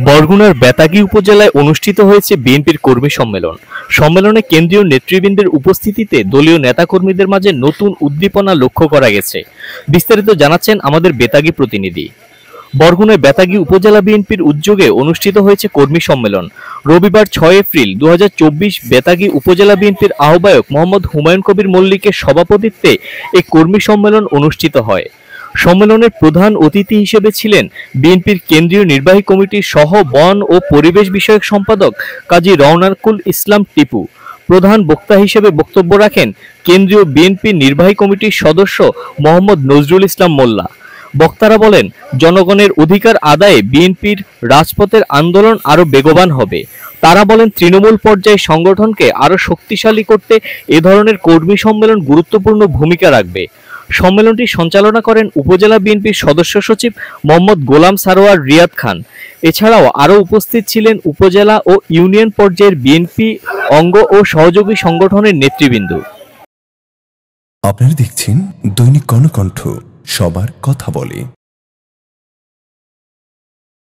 বরগুনার বেতাগী উপজেলায় অনুষ্ঠিত হয়েছে বিএনপির কর্মী সম্মেলন। সম্মেলনে কেন্দ্রীয় নেতৃবৃন্দের উপস্থিতিতে দলীয় নেতাকর্মীদের মাঝে নতুন উদ্দীপনা লক্ষ্য করা গেছে। বিস্তারিত জানাচ্ছেন আমাদের বেতাগী প্রতিনিধি। বরগুনায় বেতাগী উপজেলা বিএনপির উদ্যোগে অনুষ্ঠিত হয়েছে কর্মী সম্মেলন। রবিবার 6 এপ্রিল 2024 বেতাগী উপজেলা বিএনপির আহ্বায়ক মোহাম্মদ হুমায়ুন কবির মল্লিকের সভাপতিত্বে এই কর্মী সম্মেলন অনুষ্ঠিত হয়। সম্মেলনের প্রধান অতিথি হিসেবে ছিলেন বিএনপির কেন্দ্রীয় নির্বাহী কমিটির সহ বন ও পরিবেশ বিষয়ক সম্পাদক কাজী রওনাকুল ইসলাম টিপু। প্রধান বক্তা হিসেবে বক্তব্য রাখেন কেন্দ্রীয় বিএনপি নির্বাহী কমিটির সদস্য মোহাম্মদ নজরুল ইসলাম মোল্লা। বক্তারা বলেন, জনগণের অধিকার আদায়ে বিএনপির রাজপথের আন্দোলন আরও বেগবান হবে। তারা বলেন, তৃণমূল পর্যায়ে সংগঠনকে আরও শক্তিশালী করতে এ ধরনের কর্মী সম্মেলন গুরুত্বপূর্ণ ভূমিকা রাখবে। সম্মেলনটি সঞ্চালনা করেন উপজেলা বিএনপির সদস্য সচিব মোহাম্মদ গোলাম সারোয়ার রিয়াদ খান। এছাড়াও আরও উপস্থিত ছিলেন উপজেলা ও ইউনিয়ন পর্যায়ের বিএনপি অঙ্গ ও সহযোগী সংগঠনের নেতৃবৃন্দ। আপনারা দেখছেন দৈনিক কর্ণকণ্ঠ, সবার কথা বলে।